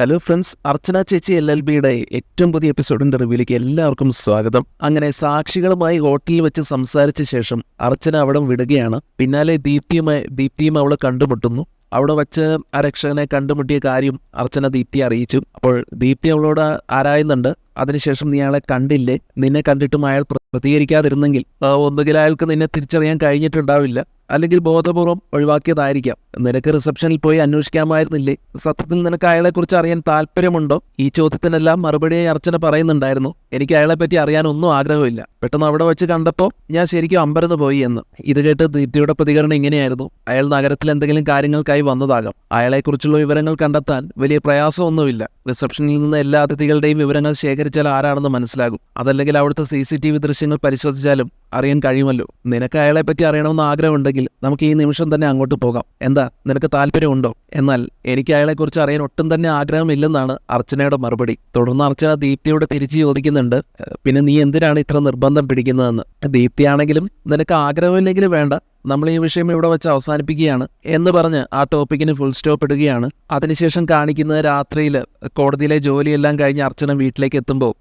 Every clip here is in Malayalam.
ഹലോ ഫ്രണ്ട്സ്, അർച്ചന ചേച്ചി LLBയുടെ ഏറ്റവും പുതിയ എപ്പിസോഡിന്റെ റിവ്യൂയിലേക്ക് എല്ലാവർക്കും സ്വാഗതം. അങ്ങനെ സാക്ഷികളുമായി ഹോട്ടലിൽ വെച്ച് സംസാരിച്ച ശേഷം അർച്ചന അവിടം വിടുകയാണ്. പിന്നാലെ ദീപ്തിയും അവളെ കണ്ടുമുട്ടുന്നു. അവിടെ വച്ച് ആ രക്ഷകനെ കണ്ടുമുട്ടിയ കാര്യം അർച്ചന ദീപ്തിയെ അറിയിച്ചു. അപ്പോൾ ദീപ്തി അവളോട് ആരായുന്നുണ്ട്, അതിനുശേഷം നീ അയാളെ കണ്ടില്ലേ, നിന്നെ കണ്ടിട്ടും അയാൾ പ്രതികരിക്കാതിരുന്നെങ്കിൽ ഒന്നുകിൽ അയാൾക്ക് നിന്നെ തിരിച്ചറിയാൻ കഴിഞ്ഞിട്ടുണ്ടാവില്ല, അല്ലെങ്കിൽ ബോധപൂർവം ഒഴിവാക്കിയതായിരിക്കാം. നിനക്ക് റിസപ്ഷനിൽ പോയി അന്വേഷിക്കാമായിരുന്നില്ലേ? സത്യത്തിൽ നിനക്ക് അയാളെക്കുറിച്ച് അറിയാൻ താല്പര്യമുണ്ടോ? ഈ ചോദ്യത്തിനെല്ലാം മറുപടിയായി അർച്ചന പറയുന്നുണ്ടായിരുന്നു, എനിക്ക് അയാളെപ്പറ്റി അറിയാനൊന്നും ആഗ്രഹമില്ല. പെട്ടെന്ന് അവിടെ വെച്ച് കണ്ടപ്പോൾ ഞാൻ ശരിക്കും അമ്പരന്ന് പോയി എന്ന്. ഇത് കേട്ട് ദീപ്തിയുടെ പ്രതികരണം ഇങ്ങനെയായിരുന്നു, അയാൾ നഗരത്തിൽ എന്തെങ്കിലും കാര്യങ്ങൾക്കായി വന്നതാകാം. അയാളെക്കുറിച്ചുള്ള വിവരങ്ങൾ കണ്ടെത്താൻ വലിയ പ്രയാസമൊന്നുമില്ല. റിസപ്ഷനിൽ നിന്ന് എല്ലാ അതിഥികളുടെയും വിവരങ്ങൾ ശേഖരിച്ചാൽ ആരാണെന്ന് മനസ്സിലാകും. അതല്ലെങ്കിൽ അവിടുത്തെ CCTV ദൃശ്യങ്ങൾ പരിശോധിച്ചാലും അറിയാൻ കഴിയുമല്ലോ. നിനക്ക് അയാളെപ്പറ്റി അറിയണമെന്ന് ആഗ്രഹമുണ്ടെങ്കിൽ നമുക്ക് ഈ നിമിഷം തന്നെ അങ്ങോട്ട് പോകാം. എന്താ, നിനക്ക് താല്പര്യമുണ്ടോ? എന്നാൽ എനിക്ക് അയാളെക്കുറിച്ച് അറിയാൻ ഒട്ടും തന്നെ ആഗ്രഹമില്ലെന്നാണ് അർച്ചനയുടെ മറുപടി. തുടർന്ന് അർച്ചന ദീപ്തിയോട് തിരിച്ചു ചോദിക്കുന്നുണ്ട്, പിന്നെ നീ എന്തിനാണ് ഇത്ര നിർബന്ധം പിടിക്കുന്നതെന്ന്? ദീപ്തിയാണെങ്കിലും നിനക്ക് ആഗ്രഹമില്ലെങ്കിൽ വേണ്ട, നമ്മൾ ഈ വിഷയം ഇവിടെ വെച്ച് അവസാനിപ്പിക്കുകയാണ് എന്ന് പറഞ്ഞ് ആ ടോപ്പിക്കിന് ഫുൾ സ്റ്റോപ്പ് ഇടുകയാണ്. അതിനുശേഷം കാണിക്കുന്നത് രാത്രിയിൽ കോടതിയിലെ ജോലിയെല്ലാം കഴിഞ്ഞ് അർച്ചന വീട്ടിലേക്ക് എത്തുമ്പോൾ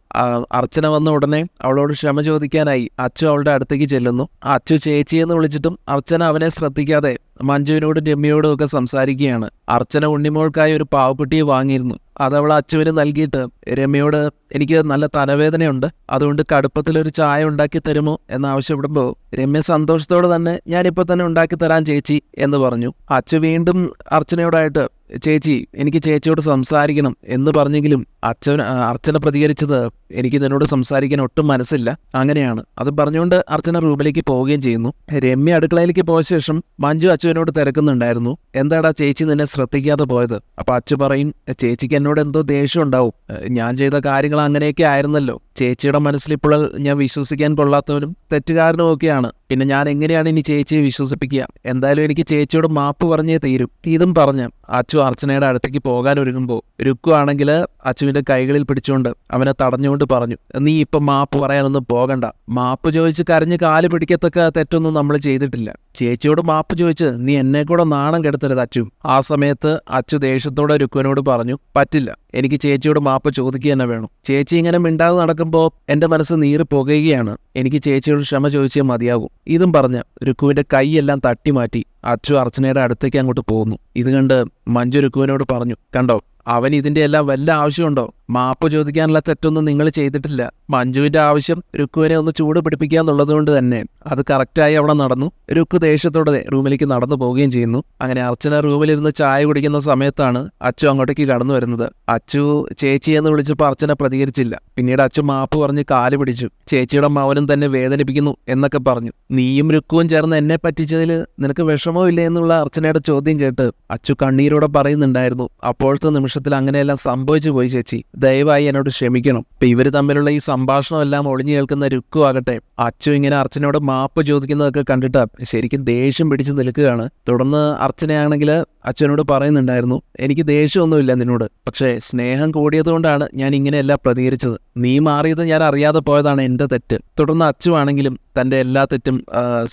അർച്ചന വന്ന ഉടനെ അവളോട് ക്ഷമ ചോദിക്കാനായി അച്ചു അവളുടെ അടുത്തേക്ക് ചെല്ലുന്നു. അച്ചു ചേച്ചിയെന്ന് വിളിച്ചിട്ടും അർച്ചന അവനെ ശ്രദ്ധിക്കാതെ മഞ്ജുവിനോടും രമ്യയോടും ഒക്കെ സംസാരിക്കുകയാണ്. അർച്ചന ഉണ്ണിമോൾക്കായി ഒരു പാവക്കുട്ടിയെ വാങ്ങിയിരുന്നു. അതവൾ അച്ചുവിന് നൽകിയിട്ട് രമ്യയോട് എനിക്ക് നല്ല തലവേദനയുണ്ട്, അതുകൊണ്ട് കടുപ്പത്തിലൊരു ചായ ഉണ്ടാക്കി തരുമോ എന്നാവശ്യപ്പെടുമ്പോൾ രമ്യ സന്തോഷത്തോടെ തന്നെ ഞാനിപ്പോൾ തന്നെ ഉണ്ടാക്കി തരാൻ ചേച്ചി എന്ന് പറഞ്ഞു. അച്ചു വീണ്ടും അർച്ചനയോടായിട്ട് ചേച്ചി, എനിക്ക് ചേച്ചിയോട് സംസാരിക്കണം എന്ന് പറഞ്ഞെങ്കിലും അർച്ചന പ്രതികരിച്ചത് എനിക്ക് നിന്നോട് സംസാരിക്കാൻ ഒട്ടും മനസ്സില്ല, അങ്ങനെയാണ്. അത് പറഞ്ഞുകൊണ്ട് അർച്ചന റൂമിലേക്ക് പോവുകയും ചെയ്യുന്നു. രമ്യ അടുക്കളയിലേക്ക് പോയ ശേഷം മഞ്ജു അച്ചുവിനോട് തിരക്കുന്നുണ്ടായിരുന്നു, എന്താടാ ചേച്ചി നിന്നെ ശ്രദ്ധിക്കാതെ പോയത്? അപ്പൊ അച്ചു പറയും, ചേച്ചിക്ക് എന്നോട് എന്തോ ദേഷ്യം ഉണ്ടാവും, ഞാൻ ചെയ്ത കാര്യങ്ങൾ അങ്ങനെയൊക്കെ ആയിരുന്നല്ലോ. ചേച്ചിയുടെ മനസ്സിൽ ഇപ്പോൾ ഞാൻ വിശ്വസിക്കാൻ കൊള്ളാത്തവനും തെറ്റുകാരനും ഒക്കെയാണ്. പിന്നെ ഞാൻ എങ്ങനെയാണ് ഇനി ചേച്ചിയെ വിശ്വസിപ്പിക്കുക? എന്തായാലും എനിക്ക് ചേച്ചിയോട് മാപ്പ് പറഞ്ഞേ തീരും. ഇതും പറഞ്ഞ് അച്ചു അർച്ചനയുടെ അടുത്തേക്ക് പോകാൻ ഒരുങ്ങുമ്പോൾ രുക്കു ആണെങ്കിൽ അച്ചുവിന്റെ കൈകളിൽ പിടിച്ചുകൊണ്ട് അവനെ തടഞ്ഞുകൊണ്ട് പറഞ്ഞു, നീ ഇപ്പം മാപ്പ് പറയാനൊന്നും പോകണ്ട. മാപ്പ് ചോദിച്ച് കരഞ്ഞ് കാല് പിടിക്കത്തക്ക തെറ്റൊന്നും നമ്മൾ ചെയ്തിട്ടില്ല. ചേച്ചിയോട് മാപ്പ് ചോദിച്ച് നീ എന്നെ കൂടെ നാണം കെടുത്തരുത് അച്ചു. ആ സമയത്ത് അച്ചു ദേഷ്യത്തോടെ രുക്കുവിനോട് പറഞ്ഞു, പറ്റില്ല, എനിക്ക് ചേച്ചിയോട് മാപ്പ് ചോദിക്കുക തന്നെ വേണം. ചേച്ചി ഇങ്ങനെ മിണ്ടാതെ നടക്കുമ്പോൾ എന്റെ മനസ്സ് നീറി പുകയുകയാണ്. എനിക്ക് ചേച്ചിയോട് ക്ഷമ ചോദിച്ചേ മതിയാകും. ഇതും പറഞ്ഞ് രുക്കുവിന്റെ കൈയെല്ലാം തട്ടി മാറ്റി അച്ചു അർച്ചനയുടെ അടുത്തേക്ക് അങ്ങോട്ട് പോകുന്നു. ഇത് കണ്ട് മഞ്ജു രുക്കുവിനോട് പറഞ്ഞു, കണ്ടോ, അവൻ ഇതിന്റെ എല്ലാം വല്ല ആവശ്യമുണ്ടോ? മാപ്പ് ചോദിക്കാനുള്ള തെറ്റൊന്നും നിങ്ങൾ ചെയ്തിട്ടില്ല. മഞ്ജുവിന്റെ ആവശ്യം രുക്കുവിനെ ഒന്ന് ചൂട് പിടിപ്പിക്കാന്നുള്ളത് കൊണ്ട് തന്നെ അത് കറക്റ്റായി അവിടെ നടന്നു. രുക്കു ദേഷ്യത്തോടെ റൂമിലേക്ക് നടന്നു പോവുകയും ചെയ്യുന്നു. അങ്ങനെ അർച്ചന റൂമിലിരുന്ന് ചായ കുടിക്കുന്ന സമയത്താണ് അച്ചു അങ്ങോട്ടേക്ക് കടന്നു വരുന്നത്. അച്ചു ചേച്ചിയെന്ന് വിളിച്ചപ്പോൾ അർച്ചന പ്രതികരിച്ചില്ല. പിന്നീട് അച്ചു മാപ്പ് പറഞ്ഞ് കാല് പിടിച്ചു. ചേച്ചിയുടെ മൗനം തന്നെ വേദനിപ്പിക്കുന്നു എന്നൊക്കെ പറഞ്ഞു. നീയും രുക്കുവും ചേർന്ന് എന്നെ പറ്റിച്ചതിൽ നിനക്ക് വിഷമോ ഇല്ലേ എന്നുള്ള അർച്ചനയുടെ ചോദ്യം കേട്ട് അച്ചു കണ്ണീരോടെ പറയുന്നുണ്ടായിരുന്നു, അപ്പോഴത്തെ നിമിഷത്തിൽ അങ്ങനെയെല്ലാം സംഭവിച്ചു പോയി ചേച്ചി, ദയവായി എന്നോട് ക്ഷമിക്കണം. ഇപ്പൊ ഇവര് തമ്മിലുള്ള ഈ സംഭാഷണമെല്ലാം ഒളിഞ്ഞു കേൾക്കുന്ന രുക്കു ആകട്ടെ അച്ചു ഇങ്ങനെ അർച്ചനയോട് മാപ്പ് ചോദിക്കുന്നതൊക്കെ കണ്ടിട്ട് ശരിക്കും ദേഷ്യം പിടിച്ചു നിൽക്കുകയാണ്. തുടർന്ന് അർച്ചനയാണെങ്കിൽ അച്ഛനോട് പറയുന്നുണ്ടായിരുന്നു, എനിക്ക് ദേഷ്യമൊന്നുമില്ല നിന്നോട്, പക്ഷേ സ്നേഹം കൂടിയതുകൊണ്ടാണ് ഞാൻ ഇങ്ങനെയെല്ലാം പ്രതികരിച്ചത്. നീ മാറിയത് ഞാൻ അറിയാതെ പോയതാണ് എൻ്റെ തെറ്റ്. തുടർന്ന് അച്ചു ആണെങ്കിലും തൻ്റെ എല്ലാ തെറ്റും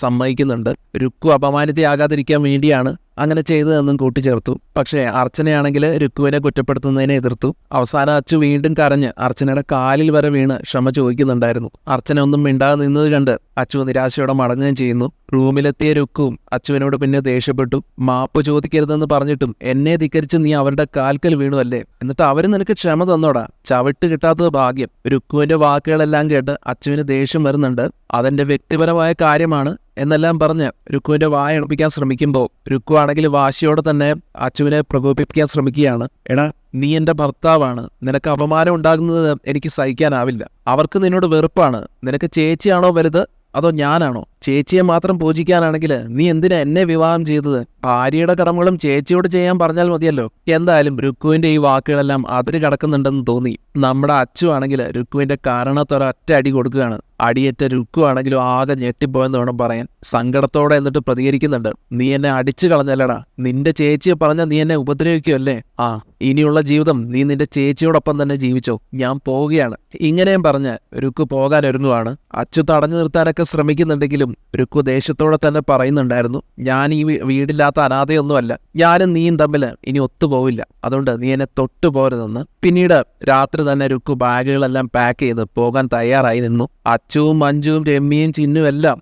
സമ്മതിക്കുന്നുണ്ട്. രുക്കു അപമാനിതയാകാതിരിക്കാൻ വേണ്ടിയാണ് അങ്ങനെ ചെയ്തതെന്നും കൂട്ടിച്ചേർത്തു. പക്ഷേ അർച്ചനയാണെങ്കിൽ രുക്കുവിനെ കുറ്റപ്പെടുത്തുന്നതിനെ എതിർത്തു. അവസാനം അച്ചു വീണ്ടും കരഞ്ഞ് അർച്ചനയുടെ കാലിൽ വരെ വീണ് ക്ഷമ ചോദിക്കുന്നുണ്ടായിരുന്നു. അർച്ചന ഒന്നും മിണ്ടാതെ നിന്നത് കണ്ട് അച്ചു നിരാശയോടെ മടങ്ങുകയും ചെയ്യുന്നു. റൂമിലെത്തിയ രുക്കുവും അച്ചുവിനോട് പിന്നെ ദേഷ്യപ്പെട്ടു. മാപ്പ് ചോദിക്കരുതെന്ന് പറഞ്ഞിട്ടും എന്നെ ധിക്കരിച്ച് നീ അവരുടെ കാൽക്കൽ വീണു അല്ലേ, എന്നിട്ട് അവര് നിനക്ക് ക്ഷമ തന്നോടാ, ചവിട്ട് കിട്ടാത്തത് ഭാഗ്യം. രുക്കുവിന്റെ വാക്കുകളെല്ലാം കേട്ട് അച്ചുവിന് ദേഷ്യം വരുന്നുണ്ട്. അതെന്റെ വ്യക്തിപരമായ കാര്യമാണ് എന്നെല്ലാം പറഞ്ഞ് രുക്കുവിന്റെ വായ അടപ്പിക്കാൻ ശ്രമിക്കുമ്പോൾ രുക്കു ആണെങ്കിൽ വാശിയോടെ തന്നെ അച്ചുവിനെ പ്രകോപിപ്പിക്കാൻ ശ്രമിക്കുകയാണ്. എടാ, നീ എൻ്റെ ഭർത്താവാണ്, നിനക്ക് അപമാനം ഉണ്ടാകുന്നത് എനിക്ക് സഹിക്കാനാവില്ല. അവർക്ക് നിന്നോട് വെറുപ്പാണ്. നിനക്ക് ചേച്ചിയാണോ വലുത് അതോ ഞാനാണോ? ചേച്ചിയെ മാത്രം പൂജിക്കാനാണെങ്കിൽ നീ എന്തിനാ എന്നെ വിവാഹം ചെയ്തത്? ഭാര്യയുടെ കടമകളും ചേച്ചിയോട് ചെയ്യാൻ പറഞ്ഞാൽ മതിയല്ലോ. എന്തായാലും രുക്കുവിന്റെ ഈ വാക്കുകളെല്ലാം അതിര് കടക്കുന്നുണ്ടെന്ന് തോന്നി. നമ്മുടെ അച്ചു ആണെങ്കിൽ രുക്കുവിന്റെ കാരണത്തൊരൊറ്റ അടി കൊടുക്കുകയാണ്. അടിയേറ്റ രുക്കു ആണെങ്കിലും ആകെ ഞെട്ടിപ്പോയെന്ന് വേണം പറയാൻ. സങ്കടത്തോടെ എന്നിട്ട് പ്രതികരിക്കുന്നുണ്ട്, നീ എന്നെ അടിച്ചു കളഞ്ഞല്ലടാ, നിന്റെ ചേച്ചിയെ പറഞ്ഞ നീ എന്നെ ഉപദ്രവിക്കുമല്ലേ? ഇനിയുള്ള ജീവിതം നീ നിന്റെ ചേച്ചിയോടൊപ്പം തന്നെ ജീവിച്ചോ, ഞാൻ പോവുകയാണ്. ഇങ്ങനെയും പറഞ്ഞ് രുക്കു പോകാൻ ഒരുങ്ങുവാണ്. അച്ചു തടഞ്ഞു നിർത്താനൊക്കെ ശ്രമിക്കുന്നുണ്ടെങ്കിലും പറഞ്ഞെങ്കിലും രുക്കു ദേഷ്യത്തോടെ തന്നെ പറയുന്നുണ്ടായിരുന്നു, ഞാൻ ഈ വീടില്ലാത്ത അനാഥയൊന്നുമല്ല, ഞാനും നീയും തമ്മിൽ ഇനി ഒത്തുപോവില്ല, അതുകൊണ്ട് നീ എന്നെ തൊട്ടു പോരുതെന്ന്. പിന്നീട് രാത്രി തന്നെ രുക്കു ബാഗുകളെല്ലാം പാക്ക് ചെയ്ത് പോകാൻ തയ്യാറായി നിന്നു. അച്ചുവും മഞ്ജുവും രമ്യയും ചിന്നും എല്ലാം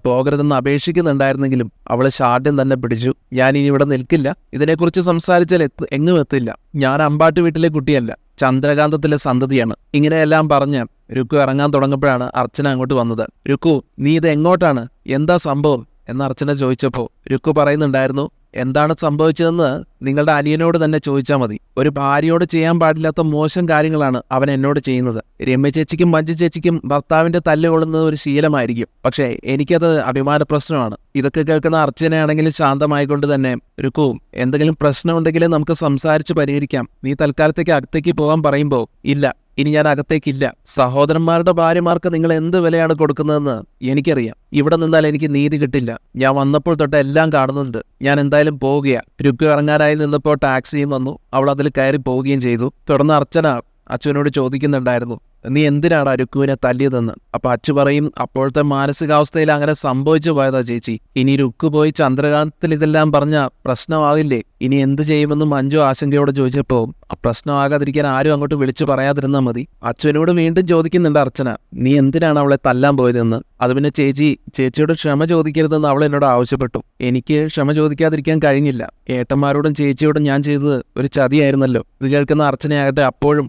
പോകരുതെന്ന് അപേക്ഷിക്കുന്നുണ്ടായിരുന്നെങ്കിലും അവള് ഷാഢ്യം തന്നെ പിടിച്ചു. ഞാൻ ഇനി ഇവിടെ നിൽക്കില്ല, ഇതിനെക്കുറിച്ച് സംസാരിച്ചാൽ എങ്ങും എത്തില്ല, ഞാൻ അമ്പാട്ട് വീട്ടിലെ കുട്ടിയല്ല, ചന്ദ്രകാന്തത്തിലെ സന്തതിയാണ്. ഇങ്ങനെയെല്ലാം പറഞ്ഞ് രുക്കു ഇറങ്ങാൻ തുടങ്ങുമ്പോഴാണ് അർച്ചന അങ്ങോട്ട് വന്നത്. രുക്കു, നീ ഇത് എങ്ങോട്ടാണ്, എന്താ സംഭവം എന്ന് അർച്ചന ചോദിച്ചപ്പോൾ രുക്കു പറയുന്നുണ്ടായിരുന്നു, എന്താണ് സംഭവിച്ചതെന്ന് നിങ്ങളുടെ അനിയനോട് തന്നെ ചോദിച്ചാൽ മതി. ഒരു ഭാര്യയോട് ചെയ്യാൻ പാടില്ലാത്ത മോശം കാര്യങ്ങളാണ് അവൻ എന്നോട് ചെയ്യുന്നത്. രമ്യ ചേച്ചിക്കും മഞ്ജു ചേച്ചിക്കും ഭർത്താവിന്റെ തല്ല് കൊള്ളുന്നത് ഒരു ശീലമായിരിക്കും, പക്ഷേ എനിക്കത് അഭിമാന പ്രശ്നമാണ്. ഇതൊക്കെ കേൾക്കുന്ന അർച്ചനയാണെങ്കിലും ശാന്തമായിക്കൊണ്ട് തന്നെ, രുക്കു, എന്തെങ്കിലും പ്രശ്നമുണ്ടെങ്കിൽ നമുക്ക് സംസാരിച്ച് പരിഹരിക്കാം, നീ തൽക്കാലത്തേക്ക് അകത്തേക്ക് പോകാൻ പറയുമ്പോൾ, ഇല്ല, ഇനി ഞാൻ അകത്തേക്കില്ല. സഹോദരന്മാരുടെ ഭാര്യമാർക്ക് നിങ്ങൾ എന്ത് വിലയാണ് കൊടുക്കുന്നതെന്ന് എനിക്കറിയാം. ഇവിടെ നിന്നാൽ എനിക്ക് നീതി കിട്ടില്ല. ഞാൻ വന്നപ്പോൾ തൊട്ട് എല്ലാം കാണുന്നുണ്ട്. ഞാൻ എന്തായാലും പോവുകയാ. രുക്കു ഇറങ്ങാനായി നിന്നപ്പോൾ ടാക്സിയും വന്നു. അവൾ അതിൽ കയറി പോവുകയും ചെയ്തു. തുടർന്ന് അർച്ചന അച്ചുവിനോട് ചോദിക്കുന്നുണ്ടായിരുന്നു, നീ എന്തിനാണ് രുക്കുവിനെ തല്ലിയതെന്ന്. അപ്പൊ അച്ചു പറയും, അപ്പോഴത്തെ മാനസികാവസ്ഥയിൽ അങ്ങനെ സംഭവിച്ചു പോയതാ ചേച്ചി. ഇനി രുക്കു പോയി ചന്ദ്രകാന്തത്തിൽ ഇതെല്ലാം പറഞ്ഞ പ്രശ്നമാകില്ലേ, ഇനി എന്ത് ചെയ്യുമെന്ന് മഞ്ജു ആശങ്കയോട് ചോദിച്ചപ്പോ, പ്രശ്നമാകാതിരിക്കാൻ ആരും അങ്ങോട്ട് വിളിച്ചു പറയാതിരുന്നാൽ മതി. അച്ചുവിനോട് വീണ്ടും ചോദിക്കുന്നുണ്ട് അർച്ചന, നീ എന്തിനാണ് അവളെ തല്ലാൻ പോയതെന്ന്. അത് പിന്നെ ചേച്ചിയോട് ക്ഷമ ചോദിക്കരുതെന്ന് അവൾ എന്നോട് ആവശ്യപ്പെട്ടു. എനിക്ക് ക്ഷമ ചോദിക്കാതിരിക്കാൻ കഴിഞ്ഞില്ല. ഏട്ടന്മാരോടും ചേച്ചിയോടും ഞാൻ ചെയ്തത് ഒരു ചതിയായിരുന്നല്ലോ. ഇത് കേൾക്കുന്ന അർച്ചനയാകട്ടെ അപ്പോഴും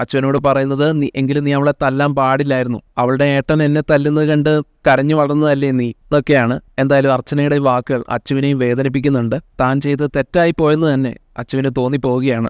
അച്ഛനോട് പറയുന്നത്, എങ്കിലും നീ അവളെ തല്ലാൻ പാടില്ലായിരുന്നു. അവളുടെ ഏട്ടൻ എന്നെ തല്ലുന്നത് കണ്ട് കരഞ്ഞു വളർന്നതല്ലേ നീ. ഇതൊക്കെയാണ്. എന്തായാലും അർച്ചനയുടെ വാക്കുകൾ അച്ചുവിനെയും വേദനിപ്പിക്കുന്നുണ്ട്. താൻ ചെയ്ത് തെറ്റായി പോയെന്ന് തന്നെ അച്ചുവിന് തോന്നിപ്പോവുകയാണ്.